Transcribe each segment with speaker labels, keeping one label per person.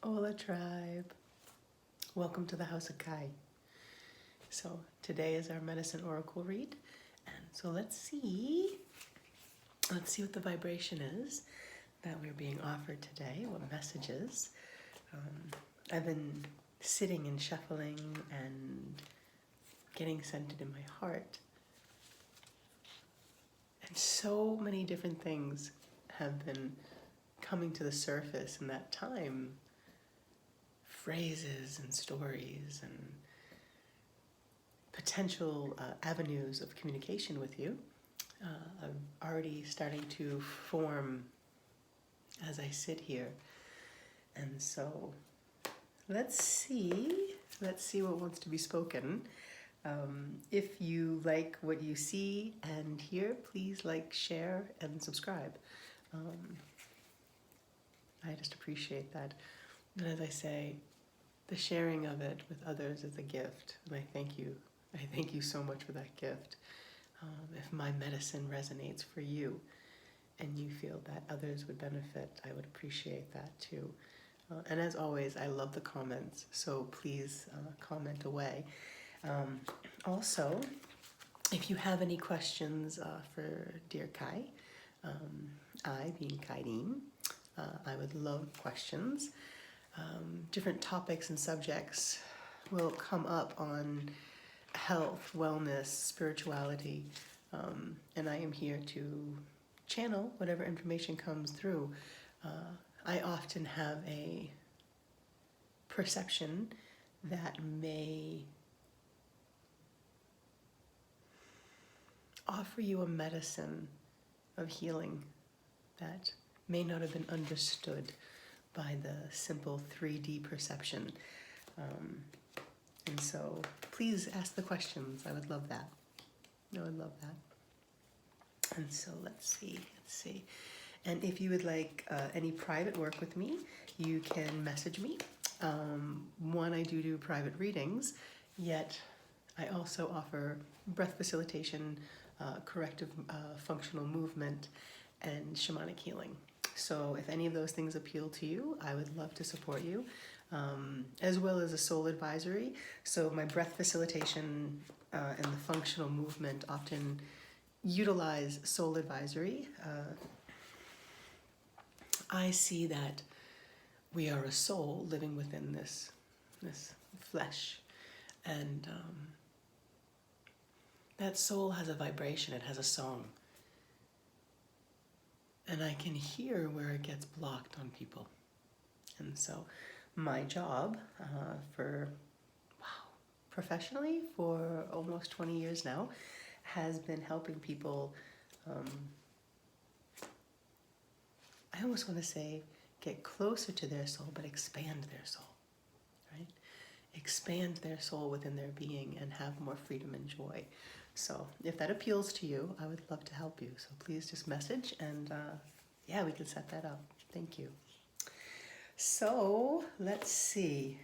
Speaker 1: Hola tribe. Welcome to the House of Kai. So today is our medicine oracle read. And so let's see what the vibration is that we're being offered today, what messages. I've been sitting and shuffling and getting centered in my heart. And so many different things have been coming to the surface in that time. Phrases and stories and potential avenues of communication with you are already starting to form as I sit here. And so let's see what wants to be spoken. If you like what you see and hear, please like, share, and subscribe. I just appreciate that. And as I say, the sharing of it with others is a gift, and I thank you. I thank you so much for that gift. If my medicine resonates for you and you feel that others would benefit, I would appreciate that too. And as always, I love the comments, so please comment away. Also, if you have any questions for Dear Kai, I being Kaidim, I would love questions. Different topics and subjects will come up on health, wellness, spirituality, and I am here to channel whatever information comes through. I often have a perception that may offer you a medicine of healing that may not have been understood by the simple 3D perception. And so please ask the questions. I would love that. I would love that. And so let's see. And if you would like any private work with me, you can message me. One, I do private readings, yet I also offer breath facilitation, corrective functional movement, and shamanic healing. So if any of those things appeal to you, I would love to support you, as well as a soul advisory. So my breath facilitation and the functional movement often utilize soul advisory. I see that we are a soul living within this flesh, and that soul has a vibration, it has a song. And I can hear where it gets blocked on people. And so my job professionally for almost 20 years now has been helping people, I almost want to say get closer to their soul, but expand their soul, right? Expand their soul within their being and have more freedom and joy. So if that appeals to you, I would love to help you. So please just message and yeah, we can set that up. Thank you. So let's see.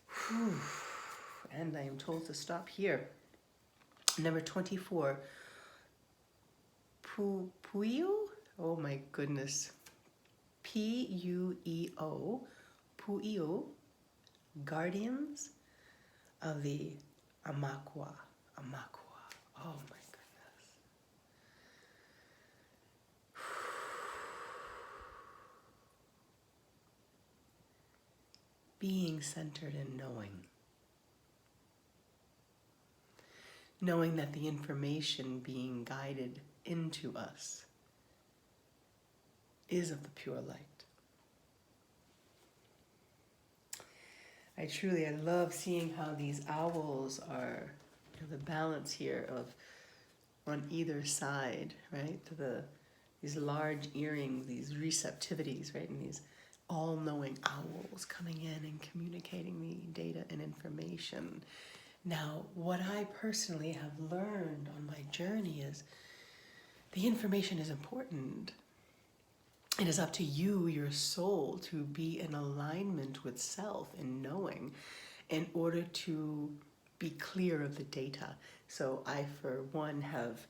Speaker 1: Whew. And I am told to stop here. Number 24. Puyo? Oh my goodness. Pueo. Puyo. Guardians of the Amakwa. Oh my goodness. Being centered in knowing. Knowing that the information being guided into us is of the pure light. I love seeing how these owls are, the balance here of on either side, right? These large earrings, these receptivities, right? And these all-knowing owls coming in and communicating me data and information. Now, what I personally have learned on my journey is the information is important. It is up to you, your soul, to be in alignment with self and knowing in order to be clear of the data. So I, for one, have,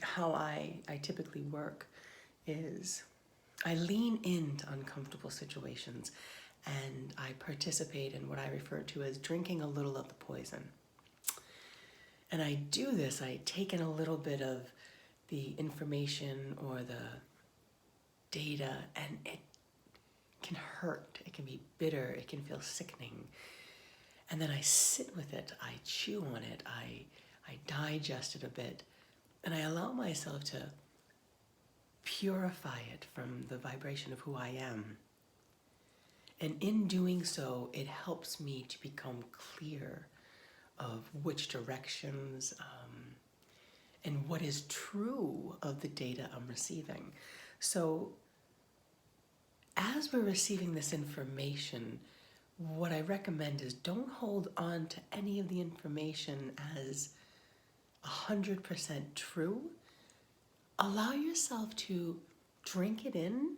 Speaker 1: how I typically work is I lean into uncomfortable situations and I participate in what I refer to as drinking a little of the poison. And I do this, I take in a little bit of the information or the data, and it can hurt, it can be bitter, it can feel sickening. And then I sit with it, I chew on it, I digest it a bit, and I allow myself to purify it from the vibration of who I am. And in doing so, it helps me to become clear of which directions and what is true of the data I'm receiving. So as we're receiving this information, what I recommend is don't hold on to any of the information as 100% true. Allow yourself to drink it in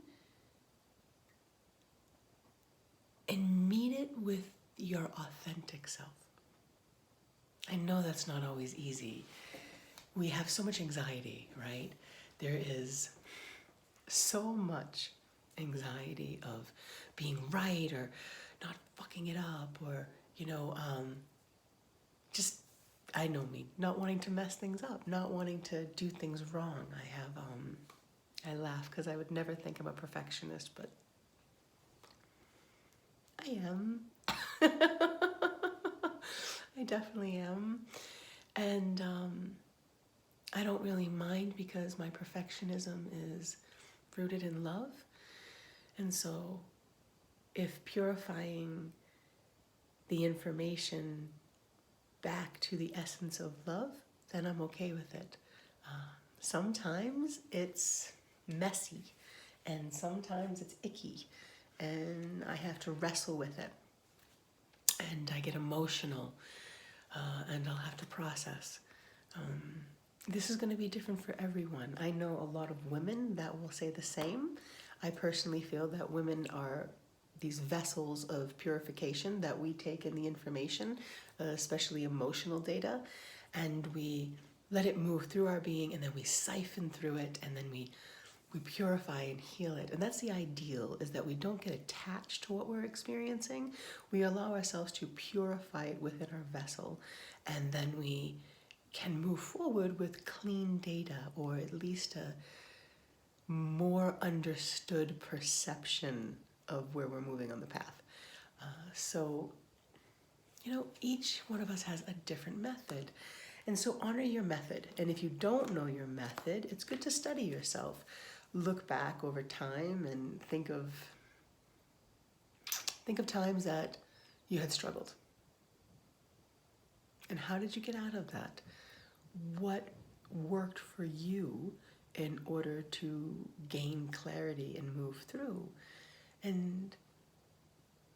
Speaker 1: and meet it with your authentic self. I know that's not always easy. We have so much anxiety, right? There is so much anxiety of being right or not fucking it up, or, just, I know me, not wanting to mess things up, not wanting to do things wrong. I laugh because I would never think I'm a perfectionist, but I am. I definitely am. And I don't really mind because my perfectionism is rooted in love. And so if purifying the information back to the essence of love, then I'm okay with it. Sometimes it's messy and sometimes it's icky and I have to wrestle with it and I get emotional and I'll have to process. This is going to be different for everyone. I know a lot of women that will say the same. I personally feel that women are these vessels of purification that we take in the information, especially emotional data, and we let it move through our being, and then we siphon through it, and then we purify and heal it. And that's the ideal, is that we don't get attached to what we're experiencing. We allow ourselves to purify it within our vessel, and then we can move forward with clean data, or at least a more understood perception of where we're moving on the path. So, each one of us has a different method. And so honor your method. And if you don't know your method, it's good to study yourself. Look back over time and think of times that you had struggled. And how did you get out of that? What worked for you in order to gain clarity and move through? And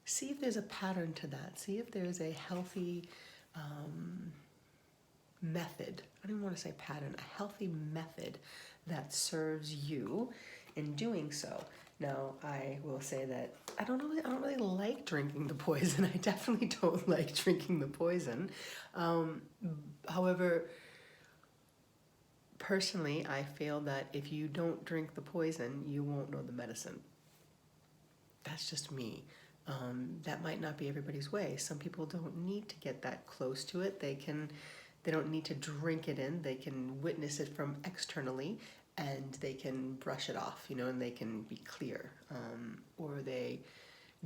Speaker 1: see if there's a pattern to that. See if there's a healthy method. I don't even want to say pattern, a healthy method that serves you in doing so. Now, I will say that I don't really like drinking the poison. I definitely don't like drinking the poison. However, personally, I feel that if you don't drink the poison, you won't know the medicine. That's just me. That might not be everybody's way. Some people don't need to get that close to it. They don't need to drink it in. They can witness it from externally and they can brush it off, and they can be clear. Or they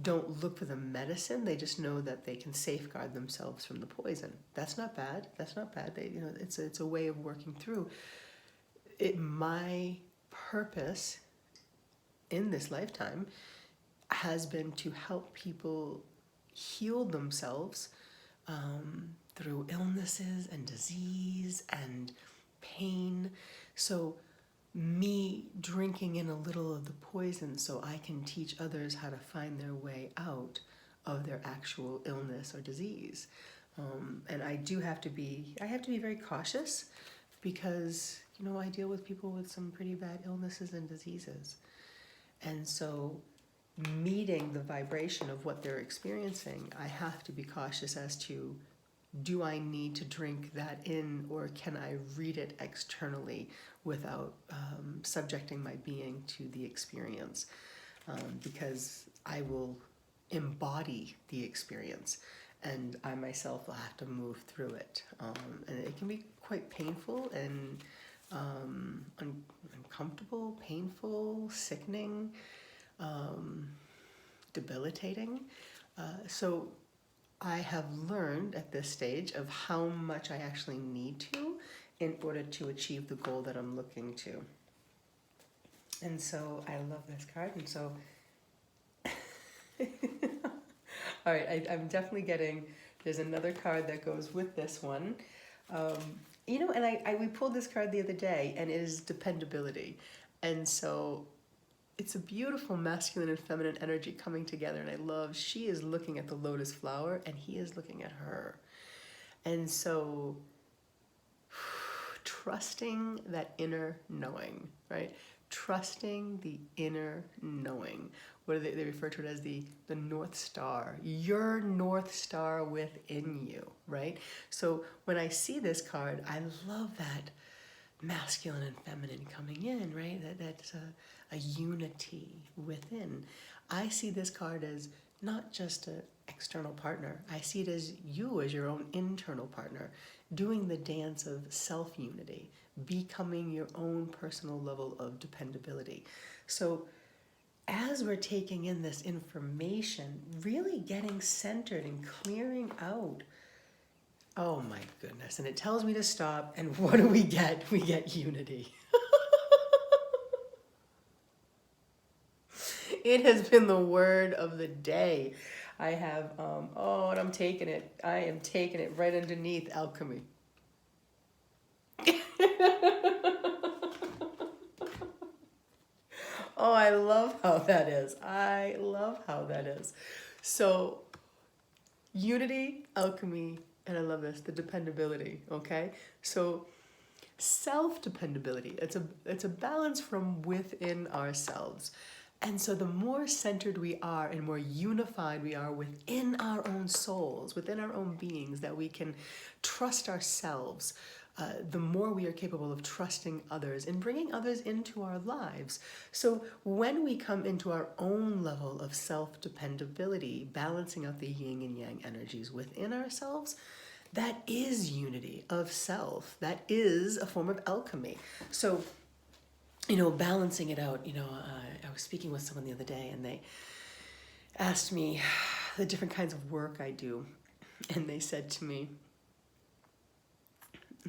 Speaker 1: don't look for the medicine. They just know that they can safeguard themselves from the poison. That's not bad. It's a way of working through it. My purpose in this lifetime has been to help people heal themselves through illnesses and disease and pain. So me drinking in a little of the poison so I can teach others how to find their way out of their actual illness or disease. And I have to be very cautious because, I deal with people with some pretty bad illnesses and diseases. And so meeting the vibration of what they're experiencing, I have to be cautious as to do I need to drink that in, or can I read it externally without subjecting my being to the experience? Because I will embody the experience, and I myself will have to move through it. And it can be quite painful and uncomfortable, painful, sickening, debilitating. So I have learned at this stage of how much I actually need to in order to achieve the goal that I'm looking to. And so I love this card. And so, all right, I'm definitely getting, there's another card that goes with this one. You know, and we pulled this card the other day, and it is dependability. And so it's a beautiful masculine and feminine energy coming together, and I love, she is looking at the lotus flower and he is looking at her. And so trusting that inner knowing, right? Trusting the inner knowing. What do they refer to it as? The North Star, your North Star within you, right? So when I see this card, I love that masculine and feminine coming in, right? That's a unity within. I see this card as not just an external partner. I see it as you as your own internal partner, doing the dance of self-unity, becoming your own personal level of dependability. So as we're taking in this information, really getting centered and clearing out. Oh my goodness. And it tells me to stop. And what do we get? We get unity. It has been the word of the day. I have, and I'm taking it. I am taking it right underneath alchemy. Oh, I love how that is. I love how that is. So, unity, alchemy, and I love this, the dependability, okay? So, self-dependability, it's a balance from within ourselves. And so the more centered we are and more unified we are within our own souls, within our own beings, that we can trust ourselves, the more we are capable of trusting others and bringing others into our lives. So when we come into our own level of self-dependability, balancing out the yin and yang energies within ourselves, that is unity of self. That is a form of alchemy. So, you know, balancing it out, I was speaking with someone the other day, and they asked me the different kinds of work I do. And they said to me,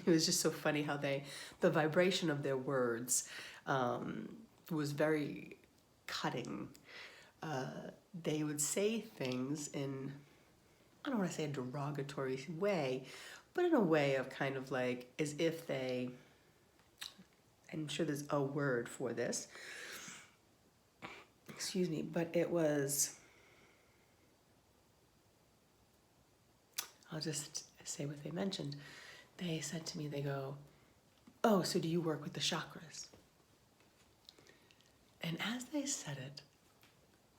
Speaker 1: it was just so funny how the vibration of their words was very cutting. They would say things in, I don't want to say a derogatory way, but in a way of kind of like as if they, I'm sure there's a word for this, excuse me, but it was, I'll just say what they mentioned. They said to me, they go, oh, so do you work with the chakras? And as they said it,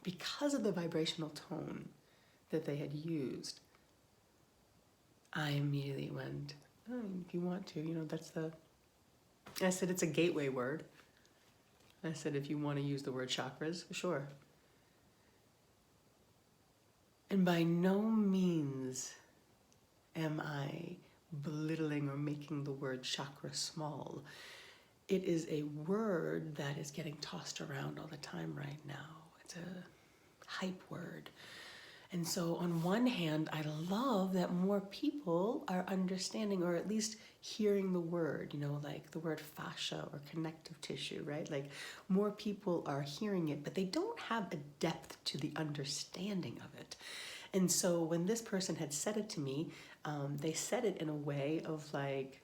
Speaker 1: because of the vibrational tone that they had used, I immediately went, oh, if you want to, that's I said, it's a gateway word. I said, if you want to use the word chakras, sure. And by no means am I belittling or making the word chakra small. It is a word that is getting tossed around all the time right now. It's a hype word. And so on one hand, I love that more people are understanding, or at least hearing the word, like the word fascia or connective tissue, right? Like more people are hearing it, but they don't have a depth to the understanding of it. And so when this person had said it to me, they said it in a way of like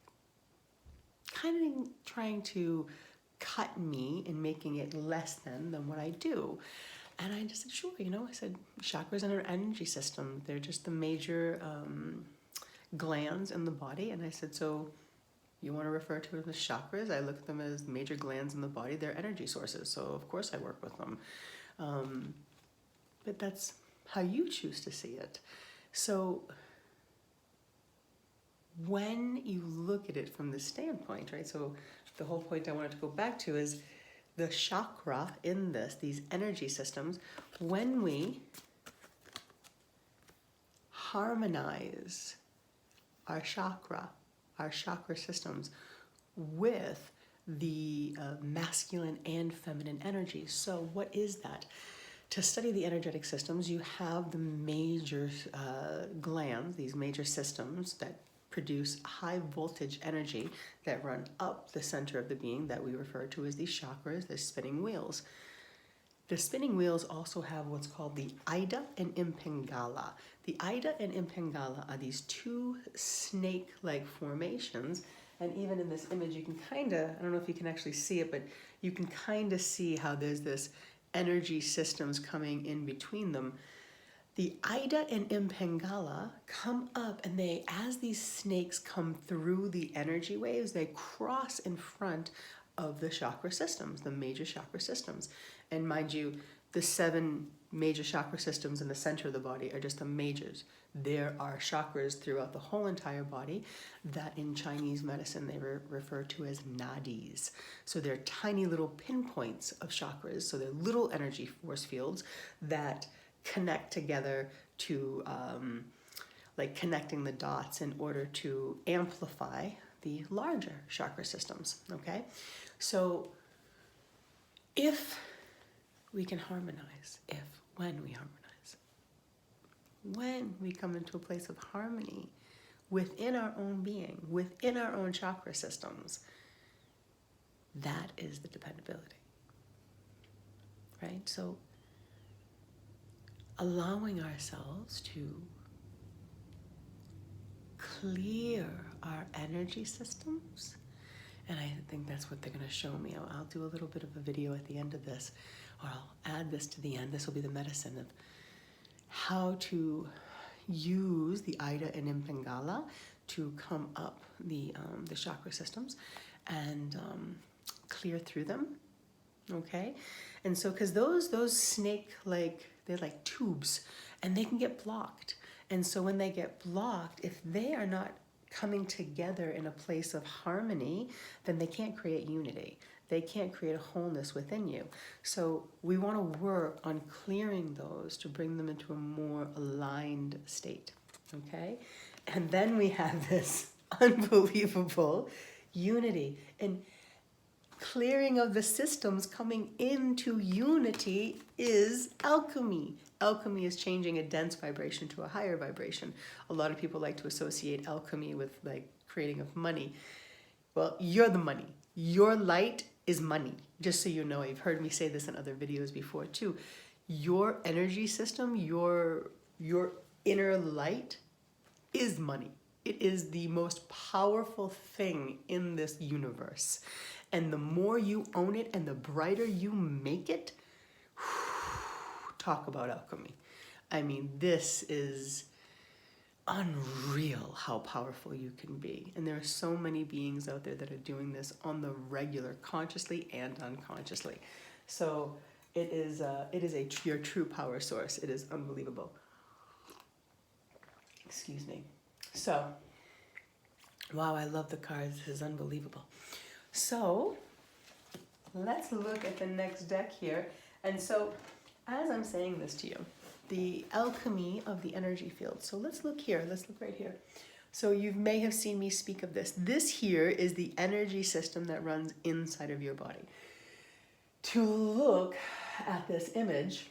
Speaker 1: kind of trying to cut me and making it less than what I do. And I just said, sure, I said, chakras in our energy system, they're just the major glands in the body. And I said, so you want to refer to them as chakras? I look at them as major glands in the body. They're energy sources. So of course I work with them. But that's how you choose to see it. So when you look at it from this standpoint, right? So the whole point I wanted to go back to is the chakra in this, these energy systems, when we harmonize our chakra systems with the masculine and feminine energies. So what is that? To study the energetic systems, you have the major glands, these major systems that produce high voltage energy that run up the center of the being that we refer to as these chakras, the spinning wheels. The spinning wheels also have what's called the Ida and Impingala. The Ida and Impingala are these two snake-like formations, and even in this image you can kind of, I don't know if you can actually see it, but you can kind of see how there's this energy systems coming in between them. The Ida and Impingala come up, and they, as these snakes come through the energy waves, they cross in front of the chakra systems, the major chakra systems. And mind you, the 7 major chakra systems in the center of the body are just the majors. There are chakras throughout the whole entire body that in Chinese medicine they refer to as nadis. So they're tiny little pinpoints of chakras, so they're little energy force fields that connect together to like connecting the dots in order to amplify the larger chakra systems, okay? So if we can harmonize, when we come into a place of harmony within our own being, within our own chakra systems, that is the dependability, right? So allowing ourselves to clear our energy systems, and I think that's what they're going to show me. I'll do a little bit of a video at the end of this, or I'll add this to the end. This will be the medicine of how to use the Ida and Impingala to come up the chakra systems and clear through them, okay? And so, because those snake-like, they're like tubes, and they can get blocked. And so when they get blocked, if they are not coming together in a place of harmony, then they can't create unity. They can't create a wholeness within you. So we want to work on clearing those to bring them into a more aligned state, okay? And then we have this unbelievable unity and clearing of the systems. Coming into unity is alchemy. Alchemy is changing a dense vibration to a higher vibration. A lot of people like to associate alchemy with like creating of money. Well, you're the money. Your light is money. Just so you know, you've heard me say this in other videos before too. Your energy system, your inner light is money. It is the most powerful thing in this universe. And the more you own it and the brighter you make it, talk about alchemy. I mean, this is unreal how powerful you can be. And there are so many beings out there that are doing this on the regular, consciously and unconsciously. So it is your true power source. It is unbelievable. Excuse me. So, wow, I love the cards. This is unbelievable. So let's look at the next deck here. And so as I'm saying this to you, the alchemy of the energy field. So let's look here. Let's look right here. So you may have seen me speak of this. This here is the energy system that runs inside of your body. To look at this image,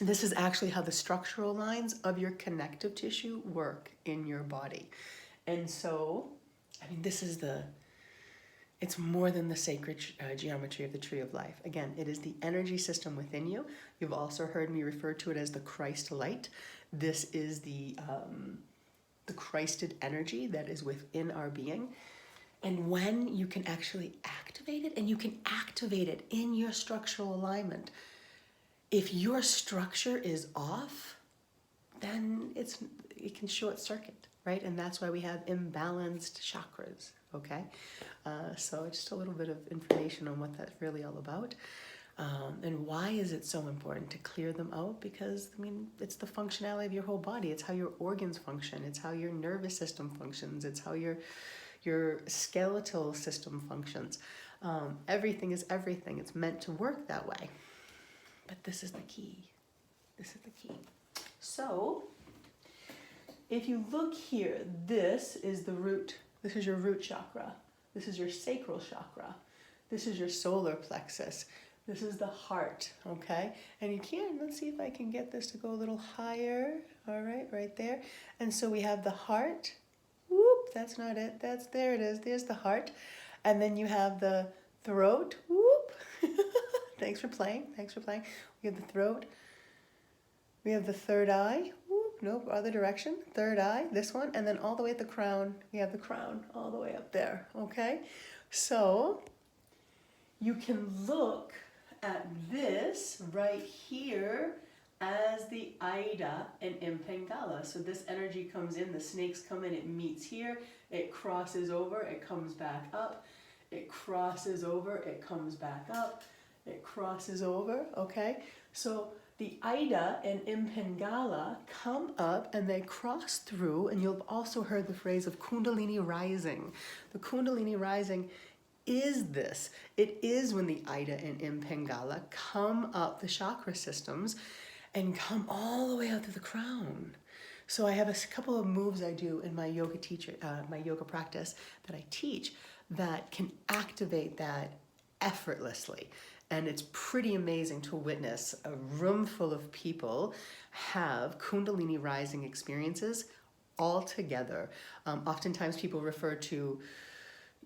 Speaker 1: this is actually how the structural lines of your connective tissue work in your body. And so, I mean, it's more than the sacred geometry of the tree of life. Again, it is the energy system within you. You've also heard me refer to it as the Christ light. This is the Christed energy that is within our being. And when you can actually activate it, and you can activate it in your structural alignment, if your structure is off, then it can short circuit, right? And that's why we have imbalanced chakras, okay? So just a little bit of information on what that's really all about. And why is it so important to clear them out? Because, I mean, it's the functionality of your whole body. It's how your organs function. It's how your nervous system functions. It's how your skeletal system functions. Everything is everything. It's meant to work that way. But this is the key. This is the key. So, if you look here, this is the root. This is your root chakra. This is your sacral chakra. This is your solar plexus. This is the heart, okay? And you can, let's see if I can get this to go a little higher. All right there. And so we have the heart. Whoop, that's not it. There it is. There's the heart. And then you have the throat. Whoop. Thanks for playing. We have the throat. We have the third eye. Whoop, nope, other direction. Third eye, this one. And then all the way at the crown, we have the crown all the way up there, okay? So you can look at this right here as the Ida and Impingala. So this energy comes in, the snakes come in, it meets here, it crosses over, it comes back up, it crosses over, it comes back up, it crosses over, okay? So the Ida and Impingala come up and they cross through, and you've also heard the phrase of Kundalini rising. The Kundalini rising is this. It is when the Ida and Impingala come up the chakra systems and come all the way out to the crown. So I have a couple of moves I do in my yoga practice that I teach that can activate that effortlessly. And it's pretty amazing to witness a room full of people have Kundalini rising experiences all together. Oftentimes people refer to,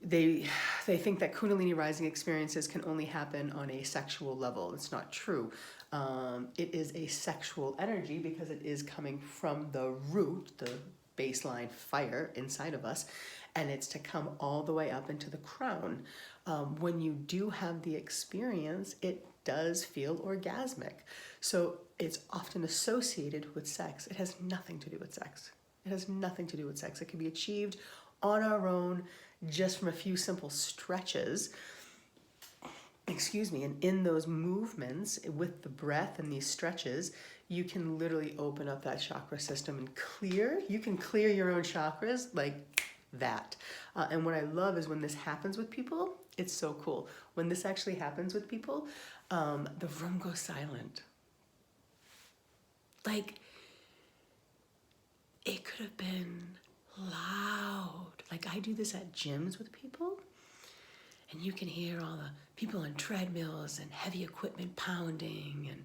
Speaker 1: they think that Kundalini rising experiences can only happen on a sexual level. It's not true. It is a sexual energy because it is coming from the root, the baseline fire inside of us, and it's to come all the way up into the crown. When you do have the experience, it does feel orgasmic. So it's often associated with sex. It has nothing to do with sex. It has nothing to do with sex. It can be achieved on our own, just from a few simple stretches. And in those movements, with the breath and these stretches, you can literally open up that chakra system and you can clear your own chakras like that. And what I love is when this happens with people, it's so cool. When this actually happens with people, the room goes silent. Like, it could have been loud. Like, I do this at gyms with people, and you can hear all the people on treadmills and heavy equipment pounding, and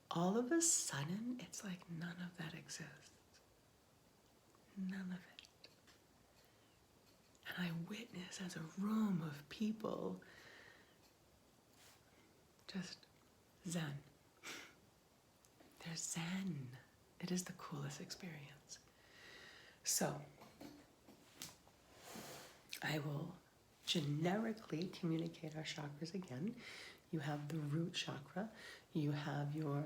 Speaker 1: all of a sudden, it's like none of that exists. None of it. And I witness as a room of people just zen. They're zen. It is the coolest experience. So, I will generically communicate our chakras again. You have the root chakra. You have your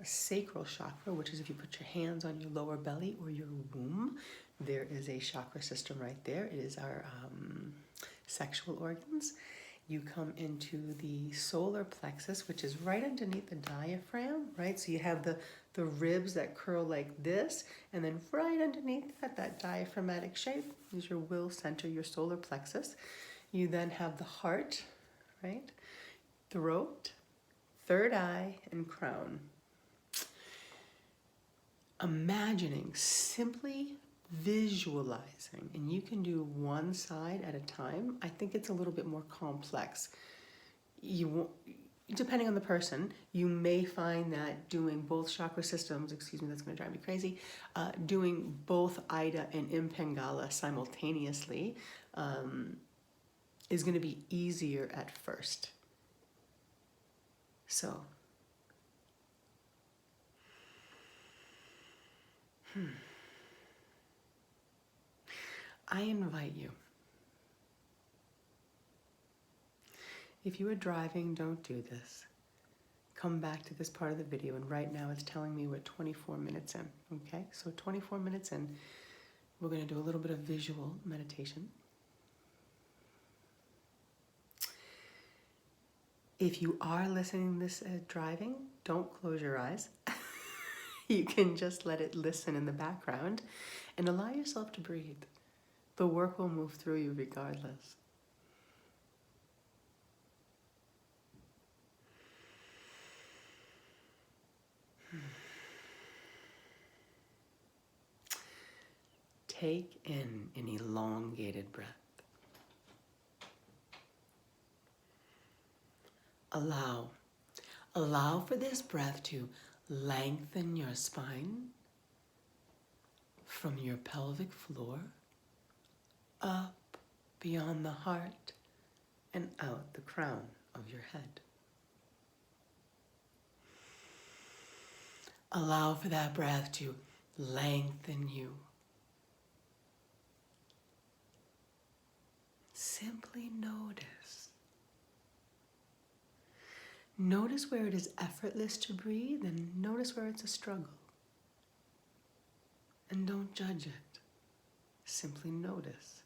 Speaker 1: sacral chakra, which is if you put your hands on your lower belly or your womb, there is a chakra system right there. It is our sexual organs. You come into the solar plexus, which is right underneath the diaphragm, right? So you have the ribs that curl like this, and then right underneath that diaphragmatic shape is your will center, your solar plexus. You then have the heart, right? Throat, third eye, and crown. Imagining, simply visualizing, and you can do one side at a time. I think it's a little bit more complex. You won't, depending on the person, you may find that doing both chakra systems, that's going to drive me crazy, doing both Ida and Impingala simultaneously is going to be easier at first. So, I invite you. If you are driving, don't do this. Come back to this part of the video, and right now it's telling me we're 24 minutes in, okay? So 24 minutes in, we're going to do a little bit of visual meditation. If you are listening to this driving, don't close your eyes. You can just let it listen in the background and allow yourself to breathe. The work will move through you regardless. Take in an elongated breath. Allow for this breath to lengthen your spine from your pelvic floor up beyond the heart and out the crown of your head. Allow for that breath to lengthen you. Simply notice. Notice where it is effortless to breathe and notice where it's a struggle. And don't judge it. Simply notice.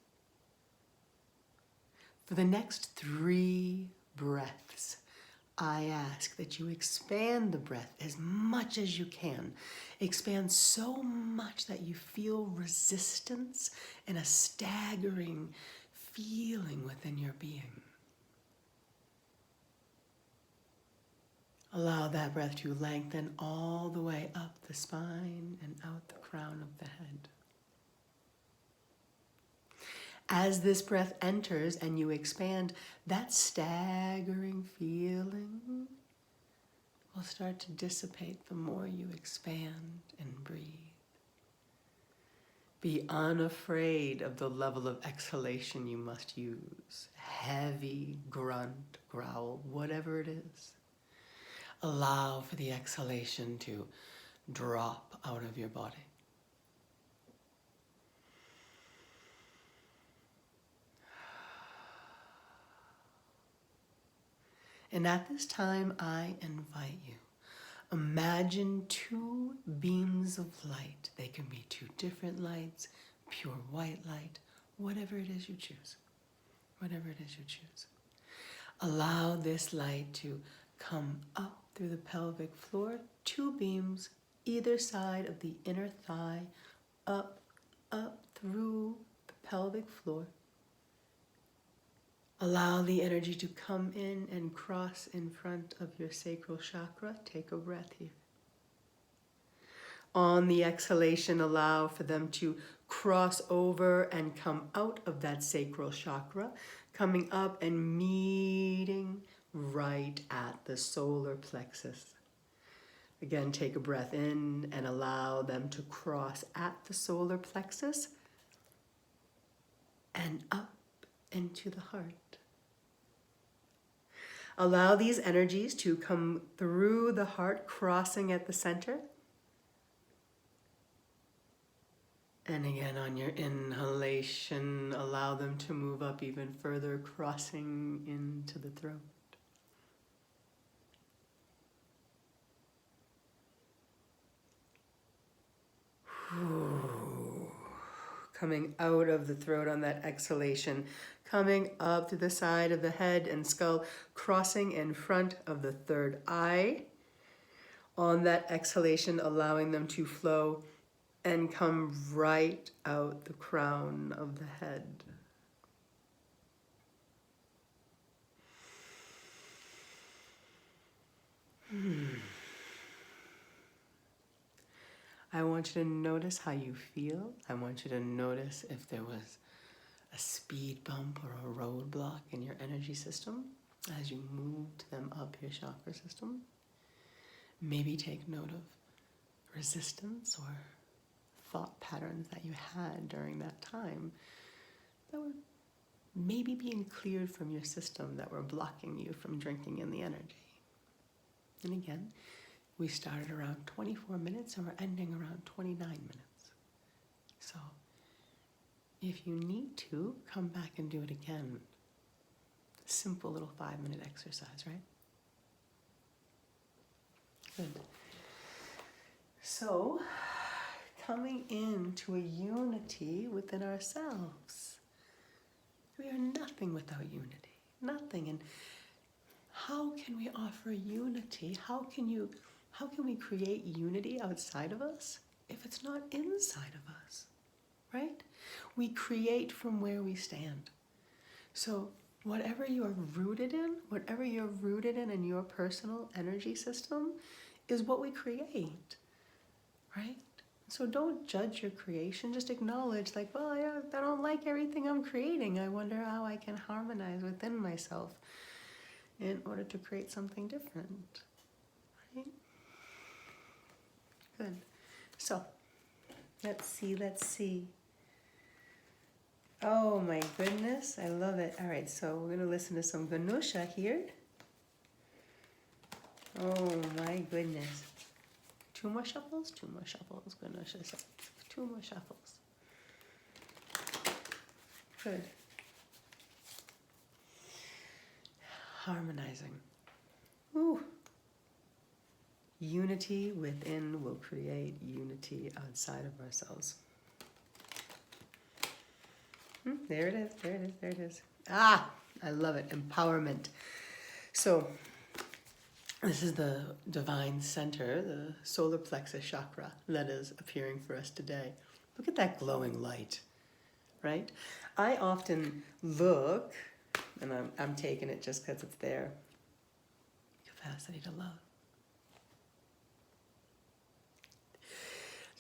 Speaker 1: For the next 3 breaths, I ask that you expand the breath as much as you can. Expand so much that you feel resistance and a staggering feeling within your being. Allow that breath to lengthen all the way up the spine and out the crown of the head. As this breath enters and you expand, that staggering feeling will start to dissipate the more you expand and breathe. Be unafraid of the level of exhalation you must use. Heavy, grunt, growl, whatever it is. Allow for the exhalation to drop out of your body. And at this time, I invite you. Imagine 2 beams of light. They can be 2 different lights, pure white light, whatever it is you choose. Whatever it is you choose. Allow this light to come up through the pelvic floor, 2 beams, either side of the inner thigh, up through the pelvic floor. Allow the energy to come in and cross in front of your sacral chakra. Take a breath here. On the exhalation, allow for them to cross over and come out of that sacral chakra, coming up and meeting right at the solar plexus. Again, take a breath in and allow them to cross at the solar plexus and up into the heart. Allow these energies to come through the heart, crossing at the center. And again, on your inhalation, allow them to move up even further, crossing into the throat. Coming out of the throat on that exhalation, coming up to the side of the head and skull, crossing in front of the third eye. On that exhalation, allowing them to flow and come right out the crown of the head. I want you to notice how you feel. I want you to notice if there was a speed bump or a roadblock in your energy system as you moved them up your chakra system. Maybe take note of resistance or thought patterns that you had during that time that were maybe being cleared from your system that were blocking you from drinking in the energy. And again, we started around 24 minutes and we're ending around 29 minutes. So if you need to, come back and do it again. Simple little 5-minute exercise, right? Good. So, coming into a unity within ourselves. We are nothing without unity. Nothing. And how can we offer unity? How can we create unity outside of us if it's not inside of us, right? We create from where we stand. So whatever you're rooted in your personal energy system is what we create, right? So don't judge your creation, just acknowledge like, well, I don't like everything I'm creating. I wonder how I can harmonize within myself in order to create something different, right? Good. So, let's see. Oh my goodness, I love it. All right, so we're gonna listen to some Ganesha here. Oh my goodness. Two more shuffles, Ganesha said. 2 more shuffles. Good. Harmonizing. Ooh. Unity within will create unity outside of ourselves. There it is. Ah, I love it. Empowerment. So, this is the divine center, the solar plexus chakra that is appearing for us today. Look at that glowing light, right? I often look, and I'm taking it just because it's there, capacity to love.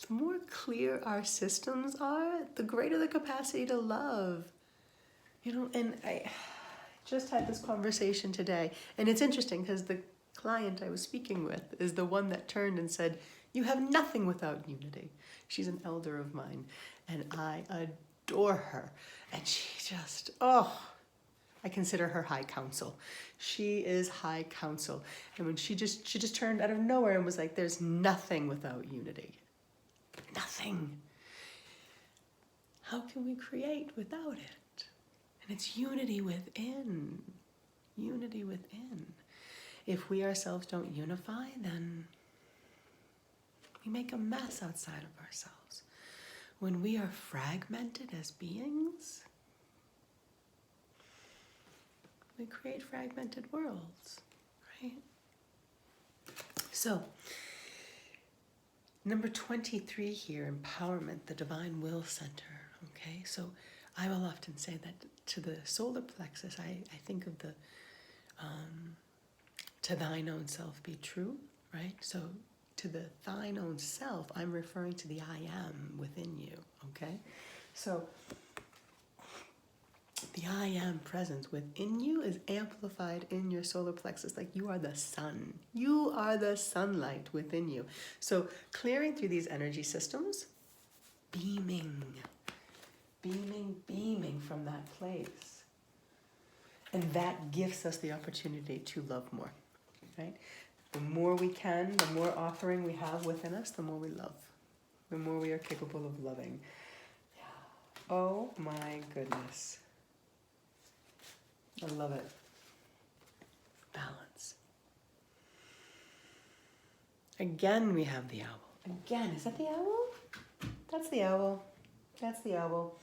Speaker 1: The more clear our systems are, the greater the capacity to love. And I just had this conversation today, and it's interesting because the client I was speaking with is the one that turned and said, you have nothing without unity. She's an elder of mine, and I adore her. And she just, I consider her high counsel. She is high counsel. And when she just turned out of nowhere and was like, there's nothing without unity. Nothing. How can we create without it? And it's unity within. Unity within. If we ourselves don't unify, then we make a mess outside of ourselves. When we are fragmented as beings, we create fragmented worlds, right? So, number 23 here, empowerment, the divine will center, okay? So I will often say that to the solar plexus, I think of the, to thine own self be true, right? So to the thine own self, I'm referring to the I am within you, okay? So the I am presence within you is amplified in your solar plexus. Like you are the sun. You are the sunlight within you. So clearing through these energy systems, beaming from that place. And that gives us the opportunity to love more, right? The more we can, the more offering we have within us, the more we love. The more we are capable of loving. Yeah. Oh my goodness. I love it. Balance. Again, we have the owl. Again, is that the owl? That's the owl. That's the owl.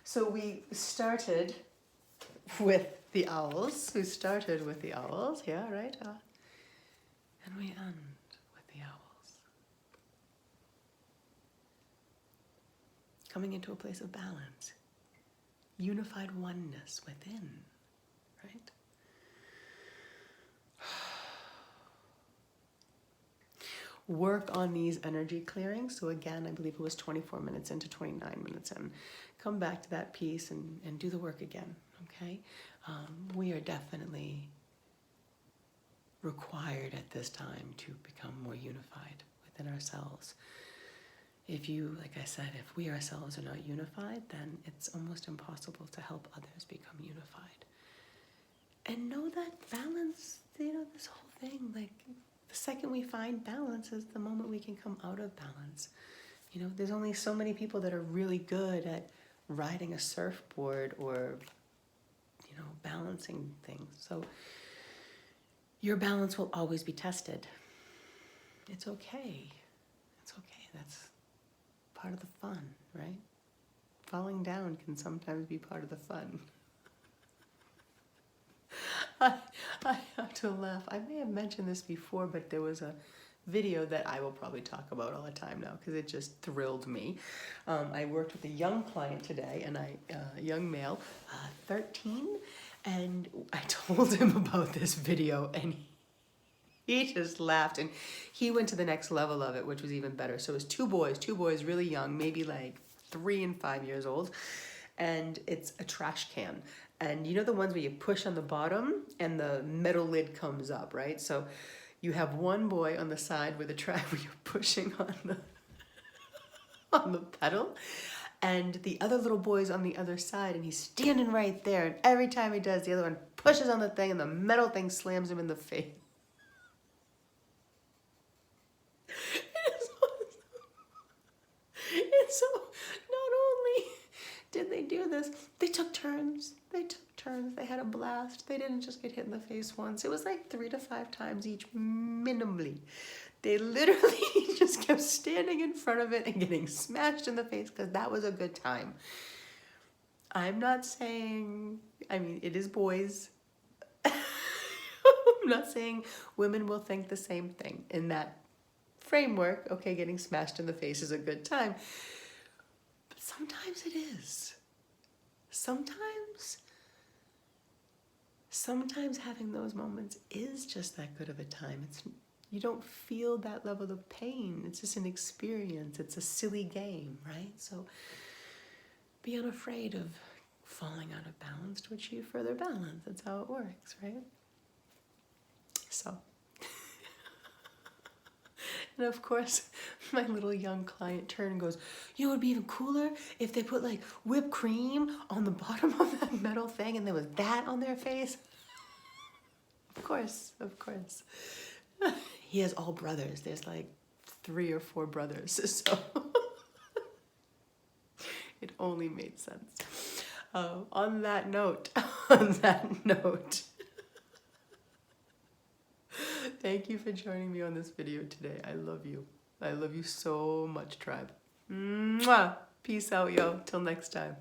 Speaker 1: So we started with the owls. Yeah, right? And we end with the owls. Coming into a place of balance. Unified oneness within. Right? Work on these energy clearings. So again, I believe it was 24 minutes into 29 minutes in. Come back to that piece and do the work again, okay? We are definitely required at this time to become more unified within ourselves. If you, like I said, if we ourselves are not unified, then it's almost impossible to help others become unified. And know that balance, this whole thing, like the second we find balance is the moment we can come out of balance. There's only so many people that are really good at riding a surfboard or, balancing things. So your balance will always be tested. It's okay. It's okay. That's part of the fun, right? Falling down can sometimes be part of the fun. I have to laugh. I may have mentioned this before, but there was a video that I will probably talk about all the time now because it just thrilled me. I worked with a young client today, and a young male, 13, and I told him about this video, and he just laughed, and he went to the next level of it, which was even better. So it was two boys really young, maybe like 3 and 5 years old, and it's a trash can. And you know the ones where you push on the bottom and the metal lid comes up, right? So you have one boy on the side where where you're pushing on the pedal, and the other little boy's on the other side, and he's standing right there, and every time he does, the other one pushes on the thing, and the metal thing slams him in the face. And so not only did they do this, they took turns. They had a blast. They didn't just get hit in the face once. It was like 3 to 5 times each, minimally. They literally just kept standing in front of it and getting smashed in the face because that was a good time. I'm not saying, I mean, it is boys. I'm not saying women will think the same thing in that framework. Okay, getting smashed in the face is a good time. But sometimes it is. Sometimes having those moments is just that good of a time. You don't feel that level of pain. It's just an experience. It's a silly game, right? So be unafraid of falling out of balance to achieve further balance. That's how it works, right? So, and of course, my little young client turned and goes, you know what would be even cooler? If they put like whipped cream on the bottom of that metal thing and there was that on their face. Of course. He has all brothers. There's like 3 or 4 brothers, so it only made sense. On that note, thank you for joining me on this video today. I love you. I love you so much, tribe. Mwah! Peace out, yo. Till next time.